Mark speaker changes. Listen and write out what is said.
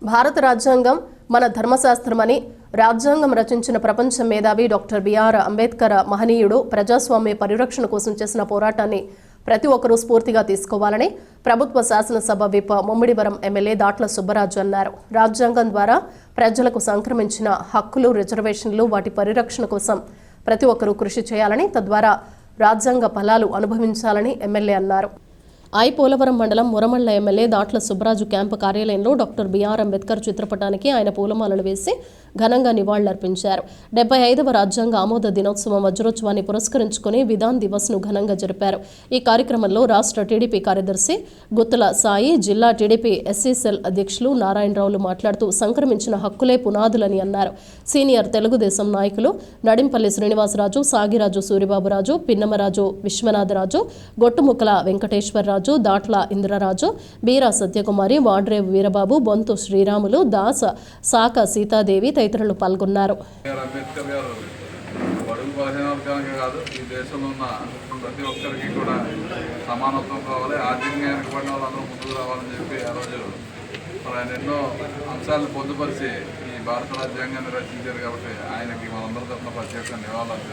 Speaker 1: భారత రాజ్యాంగం మన ధర్మశాస్త్రమని, రాజ్యాంగం రచించిన ప్రపంచ మేధావి డాక్టర్ బిఆర్ అంబేద్కర్ మహనీయుడు ప్రజాస్వామ్య పరిరక్షణ కోసం చేసిన పోరాటాన్ని ప్రతి ఒక్కరూ స్ఫూర్తిగా తీసుకోవాలని ప్రభుత్వ శాసనసభ విప్ ముమ్మిడివరం ఎమ్మెల్యే దాట్ల సుబ్బరాజు అన్నారు. రాజ్యాంగం ద్వారా ప్రజలకు సంక్రమించిన హక్కులు, రిజర్వేషన్లు, వాటి పరిరక్షణ కోసం ప్రతి ఒక్కరూ కృషి చేయాలని, తద్వారా రాజ్యాంగ ఫలాలు అనుభవించాలని ఎమ్మెల్యే అన్నారు. పోలవరం మండలం మురమళ్ల ఎమ్మెల్యే దాట్ల సుబ్బరాజు క్యాంపు కార్యాలయంలో డాక్టర్ బిఆర్ అంబేద్కర్ చిత్రపటానికి ఆయన పూలమాలలు వేసి ఘనంగా నివాళులర్పించారు. 75వ రాజ్యాంగ ఆమోద దినోత్సవం వజ్రోత్సవాన్ని పురస్కరించుకుని విధాన్ దివస్ ను ఘనంగా జరిపారు. ఈ కార్యక్రమంలో రాష్ట్ర టీడీపీ కార్యదర్శి గుత్తుల సాయి, జిల్లా టీడీపీ ఎస్సీ సెల్ అధ్యక్షులు నారాయణరావులు మాట్లాడుతూ సంక్రమించిన హక్కులే పునాదులని అన్నారు. సీనియర్ తెలుగుదేశం నాయకులు నడింపల్లి శ్రీనివాసరాజు, సాగిరాజు సూరిబాబురాజు, పిన్నమరాజు విశ్వనాథరాజు, గొట్టుముక్కల వెంకటేశ్వరరాజు, దాట్ల ఇంద్రరాజు, బీరా సత్యకుమారి, వాడ్రేవు వీరబాబు, బొంతు శ్రీరాములు, దాస సాక సీతాదేవి తదితరులు పాల్గొన్నారు.
Speaker 2: ఈ దేశంలో ఉన్న ప్రతి ఒక్కరికి కూడా సమానత్వం కావాలి, ఆర్థికంగా వెనకబడిన వాళ్ళందరూ ముందుకు రావాలని చెప్పి ఆ రోజు ఆయన ఎన్నో అంశాలను పొందుపరిచి ఈ భారత రాజ్యాంగాన్ని రచించారు. కాబట్టి ఆయనకి మనందరి తరఫున ప్రత్యేక నివాళులు.